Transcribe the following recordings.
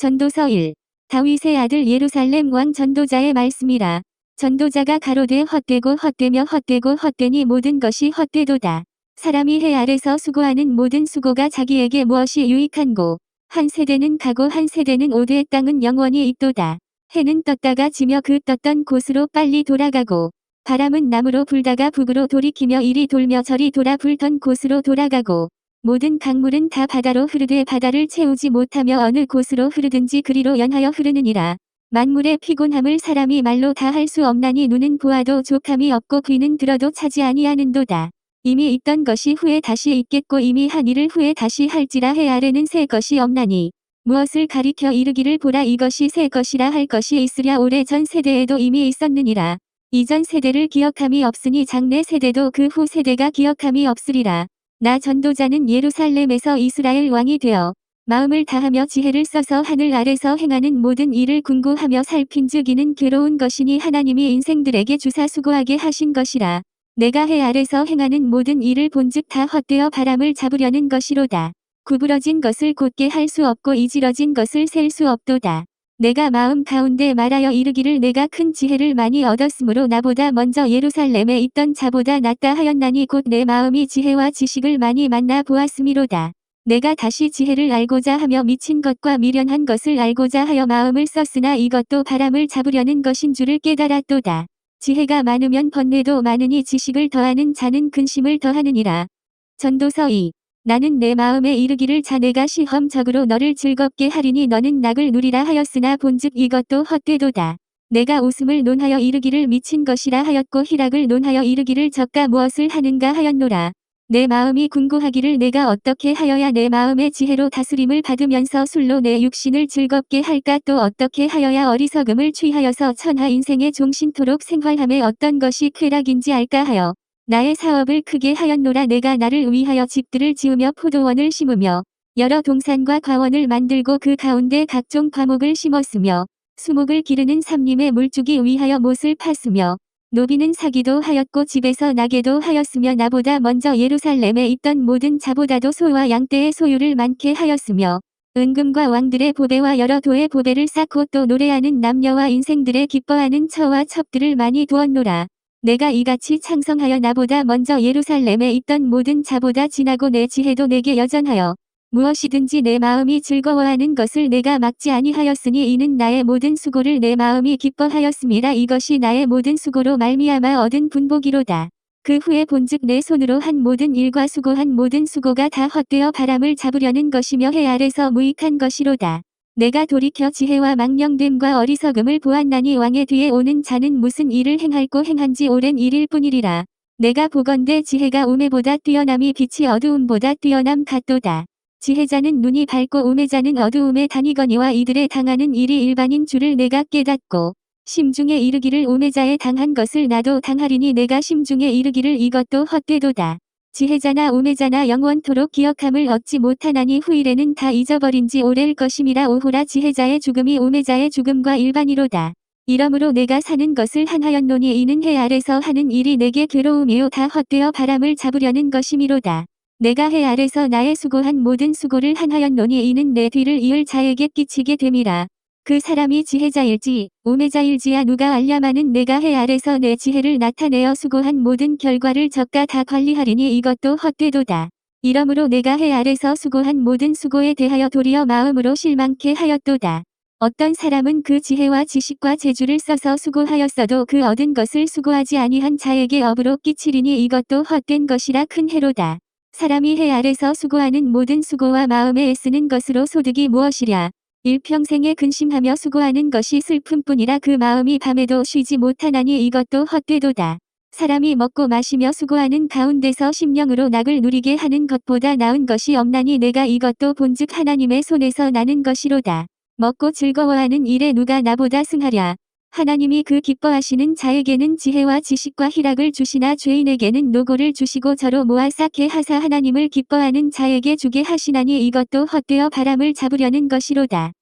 전도서 1. 다윗의 아들 예루살렘 왕 전도자의 말씀이라. 전도자가 가로되 헛되고 헛되며 헛되고 헛되니 모든 것이 헛되도다. 사람이 해 아래서 수고하는 모든 수고가 자기에게 무엇이 유익한고. 한 세대는 가고 한 세대는 오되 땅은 영원히 있도다. 해는 떴다가 지며 그 떴던 곳으로 빨리 돌아가고 바람은 남으로 불다가 북으로 돌이키며 이리 돌며 저리 돌아 불던 곳으로 돌아가고 모든 강물은 다 바다로 흐르되 바다를 채우지 못하며 어느 곳으로 흐르든지 그리로 연하여 흐르느니라. 만물의 피곤함을 사람이 말로 다 할 수 없나니 눈은 보아도 족함이 없고 귀는 들어도 차지 아니하는도다. 이미 있던 것이 후에 다시 있겠고 이미 한 일을 후에 다시 할지라 해 아래는 새 것이 없나니 무엇을 가리켜 이르기를 보라 이것이 새 것이라 할 것이 있으랴 오래 전 세대에도 이미 있었느니라. 이전 세대를 기억함이 없으니 장래 세대도 그 후 세대가 기억함이 없으리라. 나 전도자는 예루살렘에서 이스라엘 왕이 되어 마음을 다하며 지혜를 써서 하늘 아래서 행하는 모든 일을 궁구하며 살핀즉 이는 괴로운 것이니 하나님이 인생들에게 주사 수고하게 하신 것이라. 내가 해 아래서 행하는 모든 일을 본즉 다 헛되어 바람을 잡으려는 것이로다. 구부러진 것을 곧게 할 수 없고 이지러진 것을 셀 수 없도다. 내가 마음 가운데 말하여 이르기를 내가 큰 지혜를 많이 얻었으므로 나보다 먼저 예루살렘에 있던 자보다 낫다 하였나니 곧 내 마음이 지혜와 지식을 많이 만나 보았음이로다. 내가 다시 지혜를 알고자 하며 미친 것과 미련한 것을 알고자 하여 마음을 썼으나 이것도 바람을 잡으려는 것인 줄을 깨달았도다. 지혜가 많으면 번뇌도 많으니 지식을 더하는 자는 근심을 더하느니라. 전도서 2. 나는 내 마음에 이르기를 자네가 시험적으로 너를 즐겁게 하리니 너는 낙을 누리라 하였으나 본즉 이것도 헛되도다. 내가 웃음을 논하여 이르기를 미친 것이라 하였고 희락을 논하여 이르기를 저가 무엇을 하는가 하였노라. 내 마음이 궁구하기를 내가 어떻게 하여야 내 마음의 지혜로 다스림을 받으면서 술로 내 육신을 즐겁게 할까 또 어떻게 하여야 어리석음을 취하여서 천하 인생의 종신토록 생활함에 어떤 것이 쾌락인지 알까 하여 나의 사업을 크게 하였노라. 내가 나를 위하여 집들을 지으며 포도원을 심으며 여러 동산과 과원을 만들고 그 가운데 각종 과목을 심었으며 수목을 기르는 삼림의 물주기 위하여 못을 팠으며 노비는 사기도 하였고 집에서 나게도 하였으며 나보다 먼저 예루살렘에 있던 모든 자보다도 소와 양떼의 소유를 많게 하였으며 은금과 왕들의 보배와 여러 도의 보배를 쌓고 또 노래하는 남녀와 인생들의 기뻐하는 처와 첩들을 많이 두었노라. 내가 이같이 창성하여 나보다 먼저 예루살렘에 있던 모든 자보다 지나고 내 지혜도 내게 여전하여 무엇이든지 내 마음이 즐거워하는 것을 내가 막지 아니하였으니 이는 나의 모든 수고를 내 마음이 기뻐하였음이라. 이것이 나의 모든 수고로 말미암아 얻은 분복이로다. 그 후에 본즉 내 손으로 한 모든 일과 수고한 모든 수고가 다 헛되어 바람을 잡으려는 것이며 해 아래서 무익한 것이로다. 내가 돌이켜 지혜와 망령됨과 어리석음을 보았나니 왕의 뒤에 오는 자는 무슨 일을 행할고 행한지 오랜 일일 뿐이리라. 내가 보건대 지혜가 우매보다 뛰어남이 빛이 어두움보다 뛰어남 같도다. 지혜자는 눈이 밝고 우매자는 어두움에 다니거니와 이들의 당하는 일이 일반인 줄을 내가 깨닫고 심중에 이르기를 우매자의 당한 것을 나도 당하리니 내가 심중에 이르기를 이것도 헛되도다. 지혜자나 우매자나 영원토록 기억함을 얻지 못하나니 후일에는 다 잊어버린 지 오래일 것임이라. 오호라 지혜자의 죽음이 우매자의 죽음과 일반이로다. 이러므로 내가 사는 것을 한하였노니 이는 해 아래서 하는 일이 내게 괴로움이요 다 헛되어 바람을 잡으려는 것이미로다. 내가 해 아래서 나의 수고한 모든 수고를 한하였노니 이는 내 뒤를 이을 자에게 끼치게 됨이라. 그 사람이 지혜자일지 우매자일지야 누가 알랴마는 내가 해 아래서 내 지혜를 나타내어 수고한 모든 결과를 저가 다 관리하리니 이것도 헛되도다. 이러므로 내가 해 아래서 수고한 모든 수고에 대하여 도리어 마음으로 실망케 하였도다. 어떤 사람은 그 지혜와 지식과 재주를 써서 수고하였어도 그 얻은 것을 수고하지 아니한 자에게 업으로 끼치리니 이것도 헛된 것이라 큰 해로다. 사람이 해 아래서 수고하는 모든 수고와 마음에 애쓰는 것으로 소득이 무엇이랴. 일평생에 근심하며 수고하는 것이 슬픔뿐이라. 그 마음이 밤에도 쉬지 못하나니 이것도 헛되도다. 사람이 먹고 마시며 수고하는 가운데서 심령으로 낙을 누리게 하는 것보다 나은 것이 없나니 내가 이것도 본즉 하나님의 손에서 나는 것이로다. 먹고 즐거워하는 일에 누가 나보다 승하랴. 하나님이 그 기뻐하시는 자에게는 지혜와 지식과 희락을 주시나 죄인에게는 노고를 주시고 저로 모아 쌓게 하사 하나님을 기뻐하는 자에게 주게 하시나니 이것도 헛되어 바람을 잡으려는 것이로다.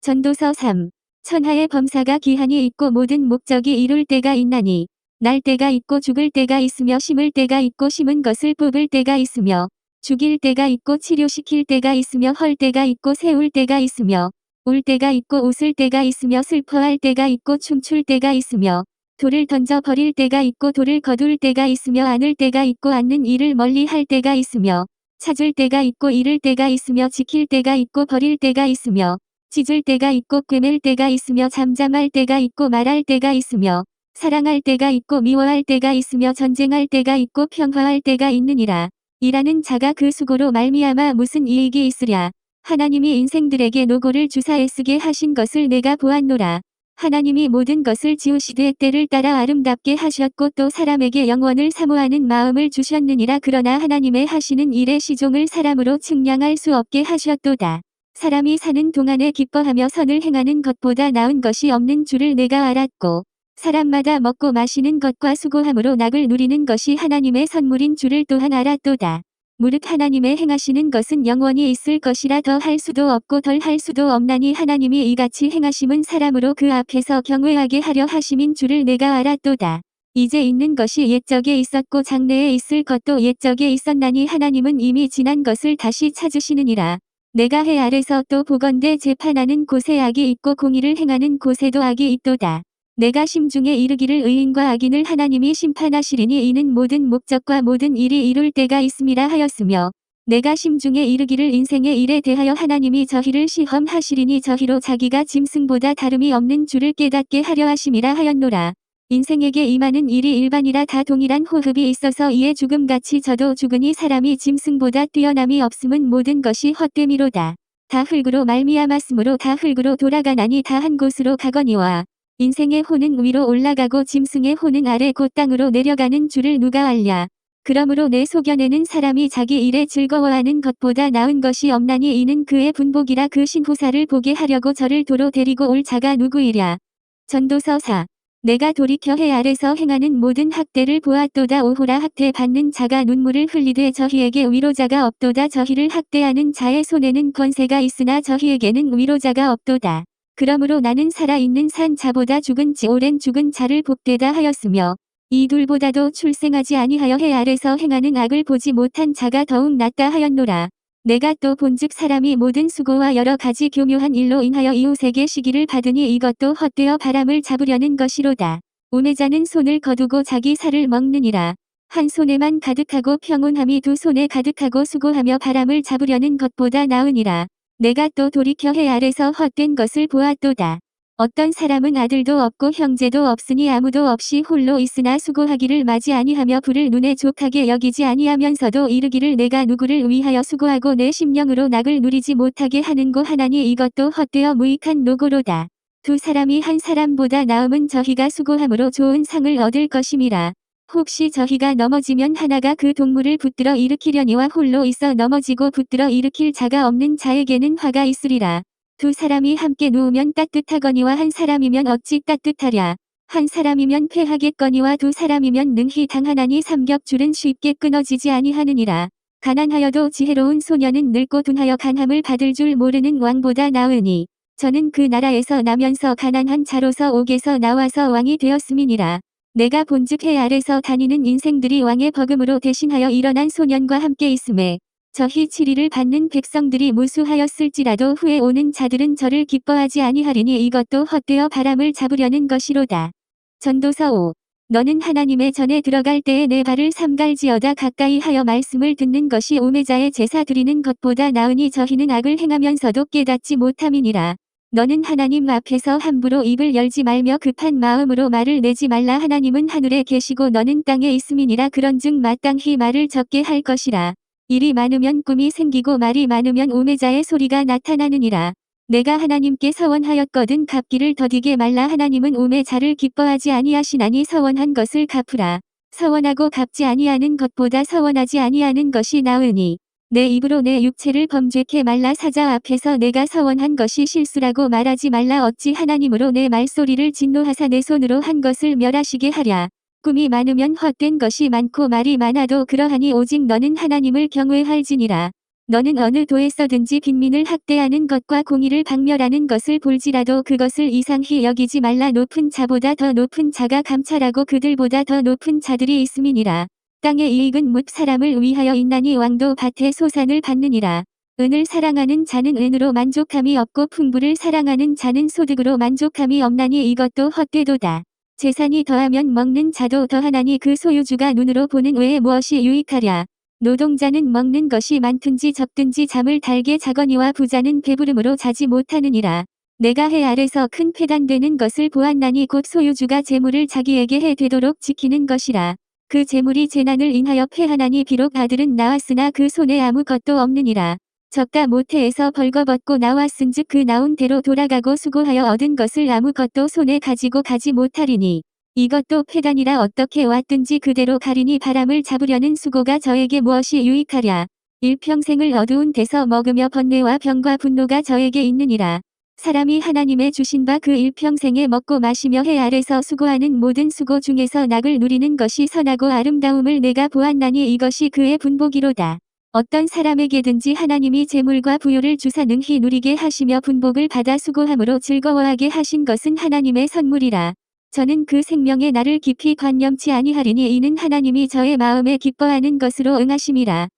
전도서 3. 천하의 범사가 기한이 있고 모든 목적이 이룰 때가 있나니 날 때가 있고 죽을 때가 있으며 심을 때가 있고 심은 것을 뽑을 때가 있으며 죽일 때가 있고 치료시킬 때가 있으며 헐 때가 있고 세울 때가 있으며 울 때가 있고 웃을 때가 있으며 슬퍼할 때가 있고 춤출 때가 있으며 돌을 던져 버릴 때가 있고 돌을 거둘 때가 있으며 안을 때가 있고 안는 일을 멀리 할 때가 있으며 찾을 때가 있고 잃을 때가 있으며 지킬 때가 있고 버릴 때가 있으며 짖을 때가 있고 꿰맬 때가 있으며 잠잠할 때가 있고 말할 때가 있으며 사랑할 때가 있고 미워할 때가 있으며 전쟁할 때가 있고 평화할 때가 있느니라. 일하는 자가 그 수고로 말미암아 무슨 이익이 있으랴. 하나님이 인생들에게 노고를 주사 애쓰게 하신 것을 내가 보았노라. 하나님이 모든 것을 지으시되 때를 따라 아름답게 하셨고 또 사람에게 영원을 사모하는 마음을 주셨느니라. 그러나 하나님의 하시는 일의 시종을 사람으로 측량할 수 없게 하셨도다. 사람이 사는 동안에 기뻐하며 선을 행하는 것보다 나은 것이 없는 줄을 내가 알았고 사람마다 먹고 마시는 것과 수고함으로 낙을 누리는 것이 하나님의 선물인 줄을 또한 알았도다. 무릇 하나님의 행하시는 것은 영원히 있을 것이라 더 할 수도 없고 덜 할 수도 없나니 하나님이 이같이 행하심은 사람으로 그 앞에서 경외하게 하려 하심인 줄을 내가 알았도다. 이제 있는 것이 옛적에 있었고 장래에 있을 것도 옛적에 있었나니 하나님은 이미 지난 것을 다시 찾으시느니라. 내가 해 아래서 또 보건대 재판하는 곳에 악이 있고 공의를 행하는 곳에도 악이 있도다. 내가 심중에 이르기를 의인과 악인을 하나님이 심판하시리니 이는 모든 목적과 모든 일이 이룰 때가 있음이라 하였으며 내가 심중에 이르기를 인생의 일에 대하여 하나님이 저희를 시험하시리니 저희로 자기가 짐승보다 다름이 없는 줄을 깨닫게 하려 하심이라 하였노라. 인생에게 임하는 일이 일반이라 다 동일한 호흡이 있어서 이에 죽음같이 저도 죽으니 사람이 짐승보다 뛰어남이 없음은 모든 것이 헛됨이로다. 다 흙으로 말미암았으므로 다 흙으로 돌아가나니 다 한 곳으로 가거니와 인생의 호는 위로 올라가고 짐승의 호는 아래 곧 땅으로 내려가는 줄을 누가 알랴. 그러므로 내 소견에는 사람이 자기 일에 즐거워하는 것보다 나은 것이 없나니 이는 그의 분복이라. 그 신후사를 보게 하려고 저를 도로 데리고 올 자가 누구이랴. 전도서 4. 내가 돌이켜 해 아래서 행하는 모든 학대를 보았도다. 오호라. 학대 받는 자가 눈물을 흘리되 저희에게 위로자가 없도다. 저희를 학대하는 자의 손에는 권세가 있으나 저희에게는 위로자가 없도다. 그러므로 나는 살아있는 산 자보다 죽은 지 오랜 죽은 자를 복되다 하였으며 이 둘보다도 출생하지 아니하여 해 아래서 행하는 악을 보지 못한 자가 더욱 낫다 하였노라. 내가 또 본즉 사람이 모든 수고와 여러 가지 교묘한 일로 인하여 이웃에게 시기를 받으니 이것도 헛되어 바람을 잡으려는 것이로다. 우매자는 손을 거두고 자기 살을 먹느니라. 한 손에만 가득하고 평온함이 두 손에 가득하고 수고하며 바람을 잡으려는 것보다 나으니라. 내가 또 돌이켜 해 아래서 헛된 것을 보았도다. 어떤 사람은 아들도 없고 형제도 없으니 아무도 없이 홀로 있으나 수고하기를 마지 아니하며 불을 눈에 족하게 여기지 아니하면서도 이르기를 내가 누구를 위하여 수고하고 내 심령으로 낙을 누리지 못하게 하는고 하나니 이것도 헛되어 무익한 노고로다. 두 사람이 한 사람보다 나음은 저희가 수고함으로 좋은 상을 얻을 것임이라. 혹시 저희가 넘어지면 하나가 그 동물을 붙들어 일으키려니와 홀로 있어 넘어지고 붙들어 일으킬 자가 없는 자에게는 화가 있으리라. 두 사람이 함께 누우면 따뜻하거니와 한 사람이면 어찌 따뜻하랴. 한 사람이면 패하겠거니와 두 사람이면 능히 당하나니 삼겹줄은 쉽게 끊어지지 아니하느니라. 가난하여도 지혜로운 소년은 늙고 둔하여 간함을 받을 줄 모르는 왕보다 나으니 저는 그 나라에서 나면서 가난한 자로서 옥에서 나와서 왕이 되었음이니라. 내가 본즉 해 아래서 다니는 인생들이 왕의 버금으로 대신하여 일어난 소년과 함께 있음에 저희 치리를 받는 백성들이 무수하였을지라도 후에 오는 자들은 저를 기뻐하지 아니하리니 이것도 헛되어 바람을 잡으려는 것이로다. 전도서 5. 너는 하나님의 전에 들어갈 때에 내 발을 삼갈지어다. 가까이 하여 말씀을 듣는 것이 우매자의 제사 드리는 것보다 나으니 저희는 악을 행하면서도 깨닫지 못함이니라. 너는 하나님 앞에서 함부로 입을 열지 말며 급한 마음으로 말을 내지 말라. 하나님은 하늘에 계시고 너는 땅에 있음이니라. 그런즉 마땅히 말을 적게 할 것이라. 일이 많으면 꿈이 생기고 말이 많으면 우매자의 소리가 나타나느니라. 내가 하나님께 서원하였거든 갚기를 더디게 말라. 하나님은 우매자를 기뻐하지 아니하시나니 서원한 것을 갚으라. 서원하고 갚지 아니하는 것보다 서원하지 아니하는 것이 나으니 내 입으로 내 육체를 범죄케 말라. 사자 앞에서 내가 서원한 것이 실수라고 말하지 말라. 어찌 하나님으로 내 말소리를 진노하사 내 손으로 한 것을 멸하시게 하랴. 꿈이 많으면 헛된 것이 많고 말이 많아도 그러하니 오직 너는 하나님을 경외할지니라. 너는 어느 도에서든지 빈민을 학대하는 것과 공의를 박멸하는 것을 볼지라도 그것을 이상히 여기지 말라. 높은 자보다 더 높은 자가 감찰하고 그들보다 더 높은 자들이 있음이니라. 땅의 이익은 뭇 사람을 위하여 있나니 왕도 밭의 소산을 받느니라. 은을 사랑하는 자는 은으로 만족함이 없고 풍부를 사랑하는 자는 소득으로 만족함이 없나니 이것도 헛되도다. 재산이 더하면 먹는 자도 더하나니 그 소유주가 눈으로 보는 외에 무엇이 유익하랴. 노동자는 먹는 것이 많든지 적든지 잠을 달게 자거니와 부자는 배부름으로 자지 못하느니라. 내가 해 아래서 큰 패단되는 것을 보았나니 곧 소유주가 재물을 자기에게 해 되도록 지키는 것이라. 그 재물이 재난을 인하여 패하나니 비록 아들은 나왔으나 그 손에 아무것도 없느니라. 적다 모태에서 벌거벗고 나왔은즉 그 나온 대로 돌아가고 수고하여 얻은 것을 아무것도 손에 가지고 가지 못하리니 이것도 패단이라. 어떻게 왔든지 그대로 가리니 바람을 잡으려는 수고가 저에게 무엇이 유익하랴. 일평생을 어두운 데서 먹으며 번뇌와 병과 분노가 저에게 있느니라. 사람이 하나님의 주신 바 그 일평생에 먹고 마시며 해 아래서 수고하는 모든 수고 중에서 낙을 누리는 것이 선하고 아름다움을 내가 보았나니 이것이 그의 분복이로다. 어떤 사람에게든지 하나님이 재물과 부유를 주사 능히 누리게 하시며 분복을 받아 수고함으로 즐거워하게 하신 것은 하나님의 선물이라. 저는 그 생명의 날을 깊이 관념치 아니하리니 이는 하나님이 저의 마음에 기뻐하는 것으로 응하심이라.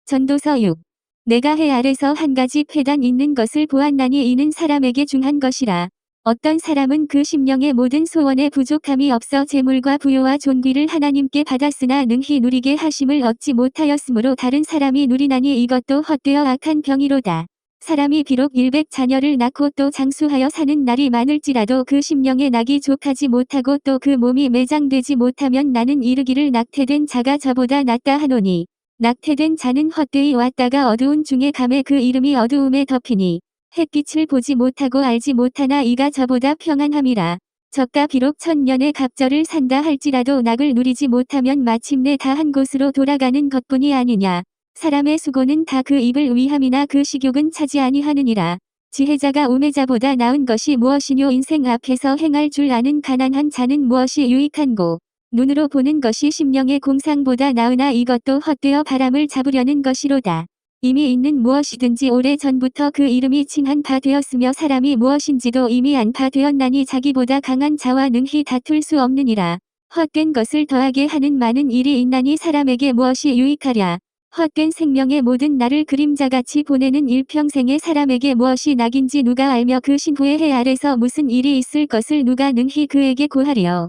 전도서 6. 내가 해 아래서 한 가지 패단 있는 것을 보았나니 이는 사람에게 중한 것이라. 어떤 사람은 그 심령의 모든 소원에 부족함이 없어 재물과 부요와 존귀를 하나님께 받았으나 능히 누리게 하심을 얻지 못하였으므로 다른 사람이 누리나니 이것도 헛되어 악한 병이로다. 사람이 비록 100자녀를 낳고 또 장수하여 사는 날이 많을지라도 그 심령의 낙이 족하지 못하고 또 그 몸이 매장되지 못하면 나는 이르기를 낙태된 자가 저보다 낫다 하노니. 낙태된 자는 헛되이 왔다가 어두운 중에 감에 그 이름이 어두움에 덮이니 햇빛을 보지 못하고 알지 못하나 이가 저보다 평안함이라. 저가 비록 1000년의 갑절을 산다 할지라도 낙을 누리지 못하면 마침내 다 한 곳으로 돌아가는 것뿐이 아니냐. 사람의 수고는 다 그 입을 위함이나 그 식욕은 차지 아니하느니라. 지혜자가 우매자보다 나은 것이 무엇이뇨. 인생 앞에서 행할 줄 아는 가난한 자는 무엇이 유익한고. 눈으로 보는 것이 심령의 공상보다 나으나 이것도 헛되어 바람을 잡으려는 것이로다. 이미 있는 무엇이든지 오래 전부터 그 이름이 칭한 바 되었으며 사람이 무엇인지도 이미 안 바 되었나니 자기보다 강한 자와 능히 다툴 수 없느니라. 헛된 것을 더하게 하는 많은 일이 있나니 사람에게 무엇이 유익하랴. 헛된 생명의 모든 날을 그림자같이 보내는 일평생에 사람에게 무엇이 낙인지 누가 알며 그 신후의 해 아래서 무슨 일이 있을 것을 누가 능히 그에게 고하리요.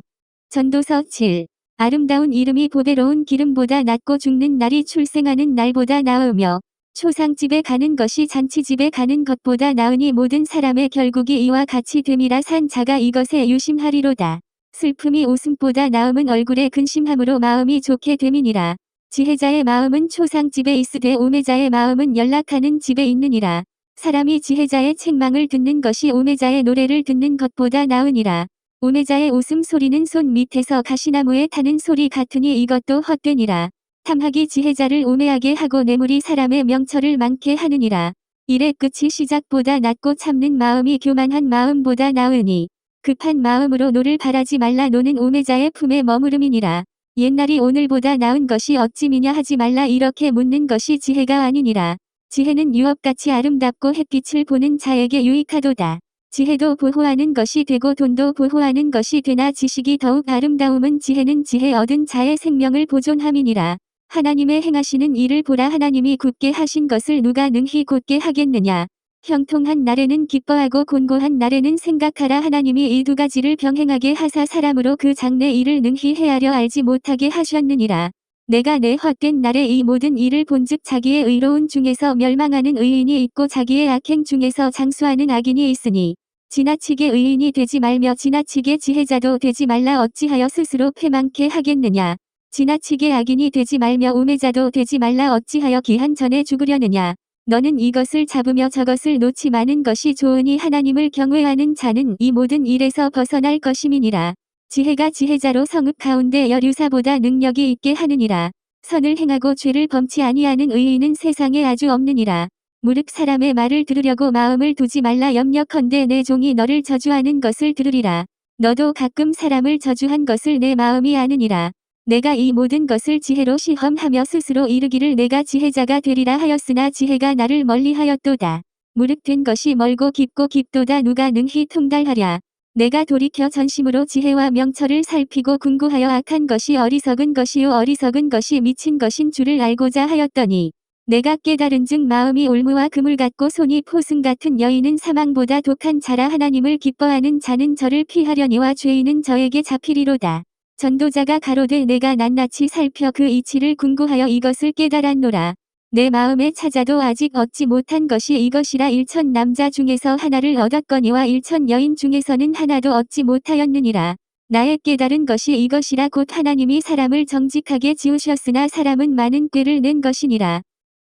전도서 7. 아름다운 이름이 보배로운 기름보다 낫고 죽는 날이 출생하는 날보다 나으며 초상집에 가는 것이 잔치집에 가는 것보다 나으니 모든 사람의 결국이 이와 같이 됨이라. 산 자가 이것에 유심하리로다. 슬픔이 웃음보다 나음은 얼굴에 근심함으로 마음이 좋게 됨이니라. 지혜자의 마음은 초상집에 있으되 우매자의 마음은 연락하는 집에 있느니라. 사람이 지혜자의 책망을 듣는 것이 우매자의 노래를 듣는 것보다 나으니라. 우매자의 웃음소리는 손 밑에서 가시나무에 타는 소리 같으니 이것도 헛되니라. 탐하기 지혜자를 우매하게 하고 뇌물이 사람의 명철을 많게 하느니라. 일의 끝이 시작보다 낮고 참는 마음이 교만한 마음보다 나으니 급한 마음으로 노를 바라지 말라. 노는 우매자의 품에 머무름이니라. 옛날이 오늘보다 나은 것이 어찌미냐 하지 말라. 이렇게 묻는 것이 지혜가 아니니라. 지혜는 유업같이 아름답고 햇빛을 보는 자에게 유익하도다. 지혜도 보호하는 것이 되고 돈도 보호하는 것이 되나 지식이 더욱 아름다움은 지혜는 지혜 얻은 자의 생명을 보존함이니라. 하나님의 행하시는 일을 보라. 하나님이 굳게 하신 것을 누가 능히 곧게 하겠느냐. 형통한 날에는 기뻐하고 곤고한 날에는 생각하라. 하나님이 이 두 가지를 병행하게 하사 사람으로 그 장래 일을 능히 헤아려 알지 못하게 하셨느니라. 내가 내 헛된 날에 이 모든 일을 본즉 자기의 의로운 중에서 멸망하는 의인이 있고 자기의 악행 중에서 장수하는 악인이 있으니 지나치게 의인이 되지 말며 지나치게 지혜자도 되지 말라. 어찌하여 스스로 패망케 하겠느냐. 지나치게 악인이 되지 말며 우매자도 되지 말라. 어찌하여 기한 전에 죽으려느냐. 너는 이것을 잡으며 저것을 놓지 마는 것이 좋으니 하나님을 경외하는 자는 이 모든 일에서 벗어날 것임이니라. 지혜가 지혜자로 성읍 가운데 여류사보다 능력이 있게 하느니라. 선을 행하고 죄를 범치 아니하는 의인은 세상에 아주 없느니라. 무릇 사람의 말을 들으려고 마음을 두지 말라. 염려컨대 내 종이 너를 저주하는 것을 들으리라. 너도 가끔 사람을 저주한 것을 내 마음이 아느니라. 내가 이 모든 것을 지혜로 시험하며 스스로 이르기를 내가 지혜자가 되리라 하였으나 지혜가 나를 멀리하였도다. 무릇 된 것이 멀고 깊고 깊도다. 누가 능히 통달하랴. 내가 돌이켜 전심으로 지혜와 명철을 살피고 궁구하여 악한 것이 어리석은 것이요 어리석은 것이 미친 것인 줄을 알고자 하였더니 내가 깨달은즉 마음이 올무와 그물 같고 손이 포승 같은 여인은 사망보다 독한 자라. 하나님을 기뻐하는 자는 저를 피하려니와 죄인은 저에게 잡히리로다. 전도자가 가로되 내가 낱낱이 살펴 그 이치를 궁구하여 이것을 깨달았노라. 내 마음에 찾아도 아직 얻지 못한 것이 이것이라. 1000 남자 중에서 하나를 얻었거니와 1000 여인 중에서는 하나도 얻지 못하였느니라. 나의 깨달은 것이 이것이라. 곧 하나님이 사람을 정직하게 지으셨으나 사람은 많은 꾀를 낸 것이니라.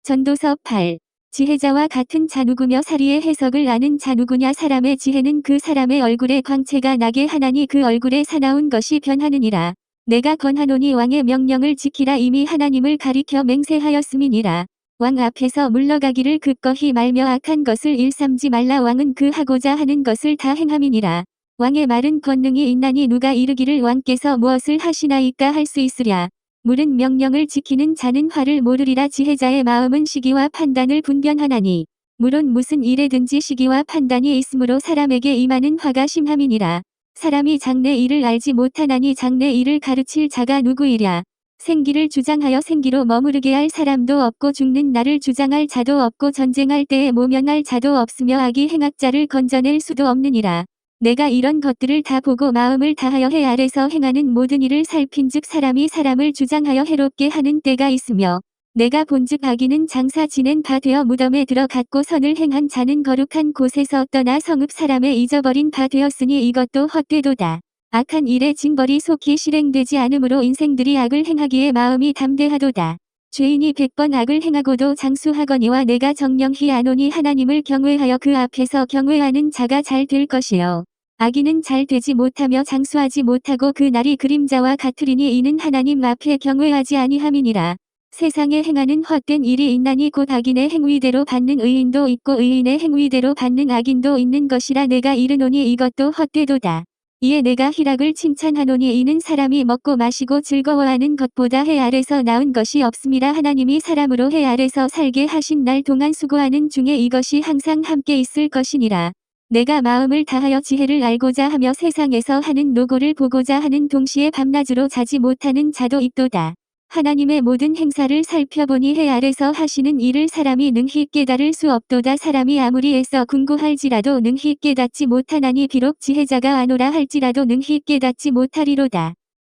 전도서 8. 지혜자와 같은 자 누구며 사리의 해석을 아는 자 누구냐. 사람의 지혜는 그 사람의 얼굴에 광채가 나게 하나니 그 얼굴에 사나운 것이 변하느니라. 내가 건하노니 왕의 명령을 지키라. 이미 하나님을 가리켜 맹세하였음이니라. 왕 앞에서 물러가기를 굳건히 말며 악한 것을 일삼지 말라. 왕은 그 하고자 하는 것을 다 행함이니라. 왕의 말은 권능이 있나니 누가 이르기를 왕께서 무엇을 하시나이까 할 수 있으랴. 물은 명령을 지키는 자는 화를 모르리라. 지혜자의 마음은 시기와 판단을 분별하나니 물론 무슨 일에든지 시기와 판단이 있으므로 사람에게 임하는 화가 심함이니라. 사람이 장래 일을 알지 못하나니 장래 일을 가르칠 자가 누구이랴. 생기를 주장하여 생기로 머무르게 할 사람도 없고 죽는 날을 주장할 자도 없고 전쟁할 때에 모면할 자도 없으며 악이 행악자를 건져낼 수도 없느니라. 내가 이런 것들을 다 보고 마음을 다하여 해 아래서 행하는 모든 일을 살핀즉 사람이 사람을 주장하여 해롭게 하는 때가 있으며 내가 본즉 악인은 장사 지낸 바 되어 무덤에 들어갔고 선을 행한 자는 거룩한 곳에서 떠나 성읍 사람에 잊어버린 바 되었으니 이것도 헛되도다. 악한 일의 징벌이 속히 실행되지 않으므로 인생들이 악을 행하기에 마음이 담대하도다. 죄인이 100번 악을 행하고도 장수하거니와 내가 정령히 아노니 하나님을 경외하여 그 앞에서 경외하는 자가 잘 될 것이요. 악인은 잘 되지 못하며 장수하지 못하고 그 날이 그림자와 같으리니 이는 하나님 앞에 경외하지 아니함이니라. 세상에 행하는 헛된 일이 있나니 곧 악인의 행위대로 받는 의인도 있고 의인의 행위대로 받는 악인도 있는 것이라. 내가 이르노니 이것도 헛되도다. 이에 내가 희락을 칭찬하노니 이는 사람이 먹고 마시고 즐거워하는 것보다 해 아래서 나은 것이 없음이라. 하나님이 사람으로 해 아래서 살게 하신 날 동안 수고하는 중에 이것이 항상 함께 있을 것이니라. 내가 마음을 다하여 지혜를 알고자 하며 세상에서 하는 노고를 보고자 하는 동시에 밤낮으로 자지 못하는 자도 있도다. 하나님의 모든 행사를 살펴보니 해 아래서 하시는 일을 사람이 능히 깨달을 수 없도다. 사람이 아무리 애써 궁구할지라도 능히 깨닫지 못하나니 비록 지혜자가 아노라 할지라도 능히 깨닫지 못하리로다.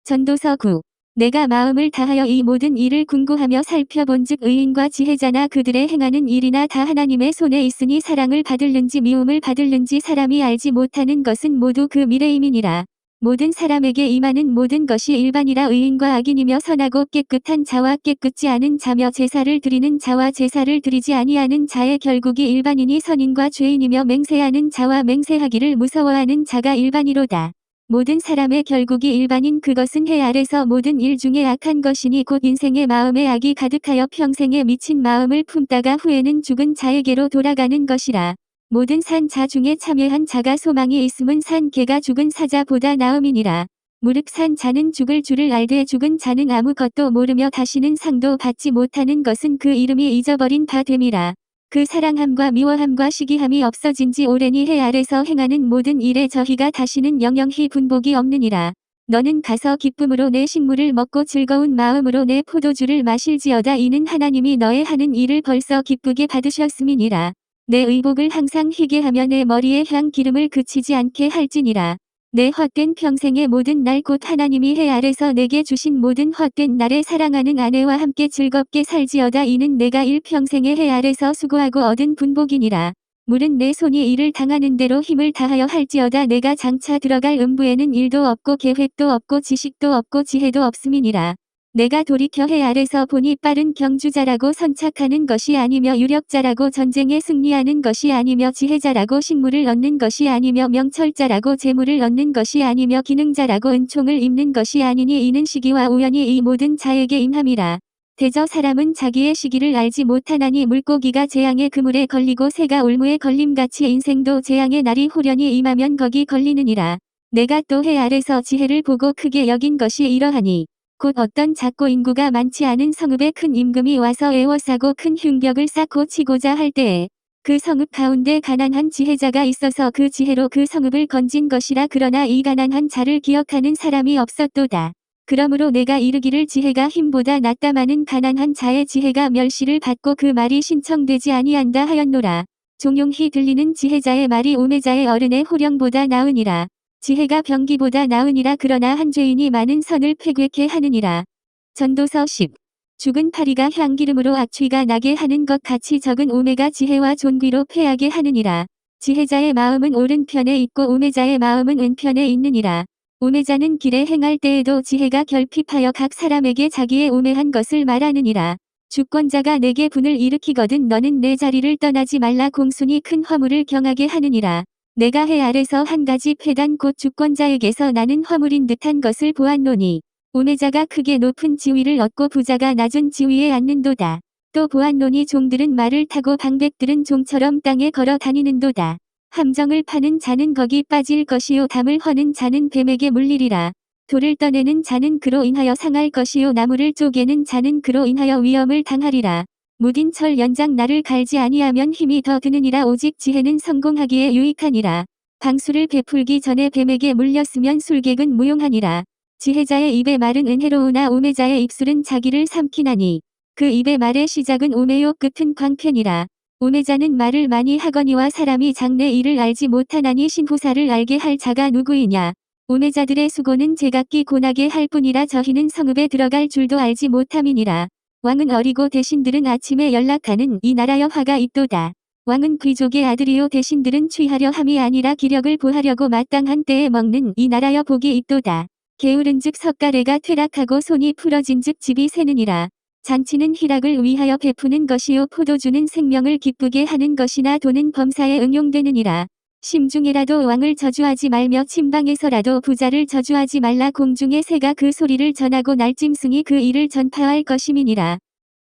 전도서 9. 내가 마음을 다하여 이 모든 일을 궁구하며 살펴본즉 의인과 지혜자나 그들의 행하는 일이나 다 하나님의 손에 있으니 사랑을 받을는지 미움을 받을는지 사람이 알지 못하는 것은 모두 그 미래임이니라. 모든 사람에게 임하는 모든 것이 일반이라. 의인과 악인이며 선하고 깨끗한 자와 깨끗지 않은 자며 제사를 드리는 자와 제사를 드리지 아니하는 자의 결국이 일반이니 선인과 죄인이며 맹세하는 자와 맹세하기를 무서워하는 자가 일반이로다. 모든 사람의 결국이 일반인 그것은 해 아래서 모든 일 중에 악한 것이니 곧 인생의 마음에 악이 가득하여 평생에 미친 마음을 품다가 후에는 죽은 자에게로 돌아가는 것이라. 모든 산 자 중에 참여한 자가 소망이 있음은 산 개가 죽은 사자보다 나음이니라. 무릇 산 자는 죽을 줄을 알되 죽은 자는 아무것도 모르며 다시는 상도 받지 못하는 것은 그 이름이 잊어버린 바 됨이라. 그 사랑함과 미워함과 시기함이 없어진 지 오래니 해 아래서 행하는 모든 일에 저희가 다시는 영영히 분복이 없느니라. 너는 가서 기쁨으로 내 식물을 먹고 즐거운 마음으로 내 포도주를 마실지어다. 이는 하나님이 너의 하는 일을 벌써 기쁘게 받으셨음이니라. 내 의복을 항상 희게 하며 내 머리에 향 기름을 그치지 않게 할지니라. 내 헛된 평생의 모든 날 곧 하나님이 해 아래서 내게 주신 모든 헛된 날에 사랑하는 아내와 함께 즐겁게 살지어다. 이는 내가 일평생의 해 아래서 수고하고 얻은 분복이니라. 물은 내 손이 일을 당하는 대로 힘을 다하여 할지어다. 내가 장차 들어갈 음부에는 일도 없고 계획도 없고 지식도 없고 지혜도 없음이니라. 내가 돌이켜 해 아래서 보니 빠른 경주자라고 선착하는 것이 아니며 유력자라고 전쟁에 승리하는 것이 아니며 지혜자라고 식물을 얻는 것이 아니며 명철자라고 재물을 얻는 것이 아니며 기능자라고 은총을 입는 것이 아니니 이는 시기와 우연이 이 모든 자에게 임함이라. 대저 사람은 자기의 시기를 알지 못하나니 물고기가 재앙의 그물에 걸리고 새가 올무에 걸림같이 인생도 재앙의 날이 후련히 임하면 거기 걸리느니라. 내가 또 해 아래서 지혜를 보고 크게 여긴 것이 이러하니 곧 어떤 작고 인구가 많지 않은 성읍에 큰 임금이 와서 애워싸고 큰 흉벽을 쌓고 치고자 할 때에 그 성읍 가운데 가난한 지혜자가 있어서 그 지혜로 그 성읍을 건진 것이라. 그러나 이 가난한 자를 기억하는 사람이 없었도다. 그러므로 내가 이르기를 지혜가 힘보다 낫다마는 가난한 자의 지혜가 멸시를 받고 그 말이 신청되지 아니한다 하였노라. 종용히 들리는 지혜자의 말이 우매자의 어른의 호령보다 나으니라. 지혜가 병기보다 나으니라. 그러나 한 죄인이 많은 선을 패괴케 하느니라. 전도서 10. 죽은 파리가 향기름으로 악취가 나게 하는 것 같이 적은 우매가 지혜와 존귀로 패하게 하느니라. 지혜자의 마음은 오른편에 있고 우매자의 마음은 왼편에 있느니라. 우매자는 길에 행할 때에도 지혜가 결핍하여 각 사람에게 자기의 우매한 것을 말하느니라. 주권자가 내게 분을 일으키거든 너는 내 자리를 떠나지 말라. 공순이 큰 화물을 경하게 하느니라. 내가 해 아래서 한 가지 패단 곧 주권자에게서 나는 화물인 듯한 것을 보았노니 우매자가 크게 높은 지위를 얻고 부자가 낮은 지위에 앉는도다. 또 보았노니 종들은 말을 타고 방백들은 종처럼 땅에 걸어 다니는도다. 함정을 파는 자는 거기 빠질 것이요 담을 허는 자는 뱀에게 물리리라. 돌을 떠내는 자는 그로 인하여 상할 것이요 나무를 쪼개는 자는 그로 인하여 위험을 당하리라. 무딘 철 연장 나를 갈지 아니하면 힘이 더 드느니라. 오직 지혜는 성공하기에 유익하니라. 방수를 베풀기 전에 뱀에게 물렸으면 술객은 무용하니라. 지혜자의 입의 말은 은혜로우나 우매자의 입술은 자기를 삼키나니 그 입의 말의 시작은 우매요 끝은 광편이라. 우매자는 말을 많이 하거니와 사람이 장래 일을 알지 못하나니 신후사를 알게 할 자가 누구이냐. 우매자들의 수고는 제각기 고나게 할 뿐이라 저희는 성읍에 들어갈 줄도 알지 못함이니라. 왕은 어리고 대신들은 아침에 연락하는 이 나라여 화가 있도다. 왕은 귀족의 아들이요 대신들은 취하려 함이 아니라 기력을 보하려고 마땅한 때에 먹는 이 나라여 복이 있도다. 게으른즉 석가래가 퇴락하고 손이 풀어진즉 집이 새느니라. 잔치는 희락을 위하여 베푸는 것이요 포도주는 생명을 기쁘게 하는 것이나 돈은 범사에 응용되느니라. 심중에라도 왕을 저주하지 말며 침방에서라도 부자를 저주하지 말라. 공중의 새가 그 소리를 전하고 날짐승이 그 일을 전파할 것임이니라.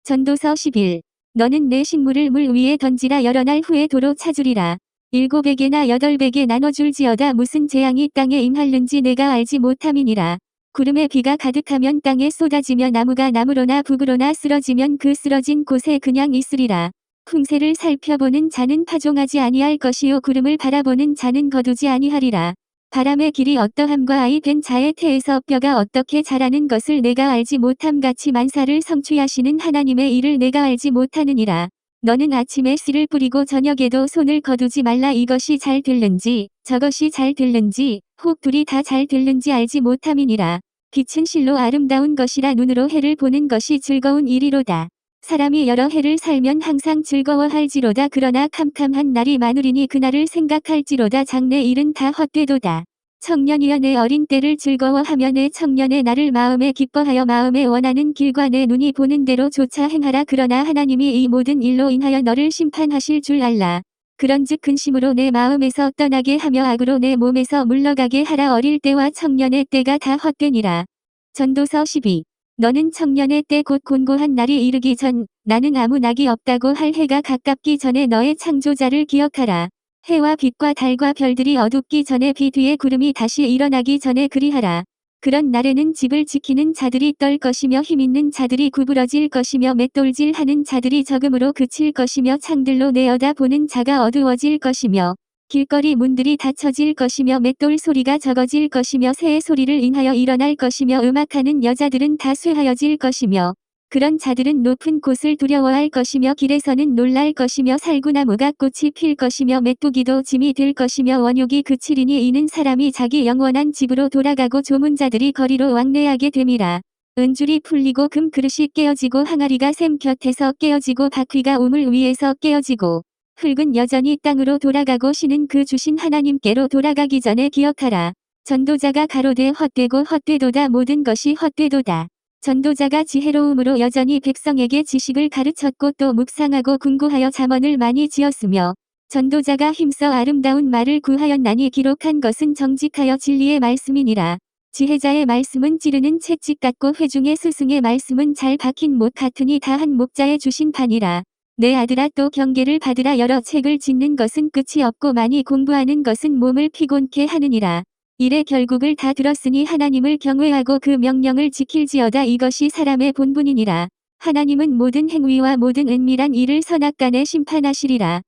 전도서 11. 너는 내 식물을 물 위에 던지라. 여러 날 후에 도로 찾으리라. 7에게나 8에게 나눠줄지어다. 무슨 재앙이 땅에 임할는지 내가 알지 못함이니라. 구름에 비가 가득하면 땅에 쏟아지며 나무가 나무로나 북으로나 쓰러지면 그 쓰러진 곳에 그냥 있으리라. 풍세를 살펴보는 자는 파종하지 아니할 것이요 구름을 바라보는 자는 거두지 아니하리라. 바람의 길이 어떠함과 아이 된 자의 태에서 뼈가 어떻게 자라는 것을 내가 알지 못함같이 만사를 성취하시는 하나님의 일을 내가 알지 못하느니라. 너는 아침에 씨를 뿌리고 저녁에도 손을 거두지 말라. 이것이 잘 될는지 저것이 잘 될는지 혹 둘이 다 잘 될는지 알지 못함이니라. 빛은 실로 아름다운 것이라. 눈으로 해를 보는 것이 즐거운 일이로다. 사람이 여러 해를 살면 항상 즐거워할지로다. 그러나 캄캄한 날이 많으리니 그날을 생각할지로다. 장래 일은 다 헛되도다. 청년이여 내 어린 때를 즐거워하며 내 청년의 날을 마음에 기뻐하여 마음에 원하는 길과 내 눈이 보는 대로 조차 행하라. 그러나 하나님이 이 모든 일로 인하여 너를 심판하실 줄 알라. 그런즉 근심으로 내 마음에서 떠나게 하며 악으로 내 몸에서 물러가게 하라. 어릴 때와 청년의 때가 다 헛되니라. 전도서 12. 너는 청년의 때 곧 곤고한 날이 이르기 전 나는 아무 낙이 없다고 할 해가 가깝기 전에 너의 창조자를 기억하라. 해와 빛과 달과 별들이 어둡기 전에 비 뒤에 구름이 다시 일어나기 전에 그리하라. 그런 날에는 집을 지키는 자들이 떨 것이며 힘있는 자들이 구부러질 것이며 맷돌질하는 자들이 적음으로 그칠 것이며 창들로 내어다 보는 자가 어두워질 것이며 길거리 문들이 닫혀질 것이며 맷돌 소리가 적어질 것이며 새의 소리를 인하여 일어날 것이며 음악하는 여자들은 다 쇠하여질 것이며 그런 자들은 높은 곳을 두려워할 것이며 길에서는 놀랄 것이며 살구나무가 꽃이 필 것이며 메뚜기도 짐이 될 것이며 원욕이 그치리니 이는 사람이 자기 영원한 집으로 돌아가고 조문자들이 거리로 왕래하게 됨이라. 은줄이 풀리고 금 그릇이 깨어지고 항아리가 샘 곁에서 깨어지고 바퀴가 우물 위에서 깨어지고 흙은 여전히 땅으로 돌아가고 신은 그 주신 하나님께로 돌아가기 전에 기억하라. 전도자가 가로되 헛되고 헛되도다. 모든 것이 헛되도다. 전도자가 지혜로움으로 여전히 백성에게 지식을 가르쳤고 또 묵상하고 궁구하여 잠언을 많이 지었으며 전도자가 힘써 아름다운 말을 구하였나니 기록한 것은 정직하여 진리의 말씀이니라. 지혜자의 말씀은 찌르는 채찍 같고 회중의 스승의 말씀은 잘 박힌 못 같으니 다 한 목자에 주신 판이라. 내 아들아 또 경계를 받으라. 여러 책을 짓는 것은 끝이 없고 많이 공부하는 것은 몸을 피곤케 하느니라. 일의 결국을 다 들었으니 하나님을 경외하고 그 명령을 지킬지어다. 이것이 사람의 본분이니라. 하나님은 모든 행위와 모든 은밀한 일을 선악간에 심판하시리라.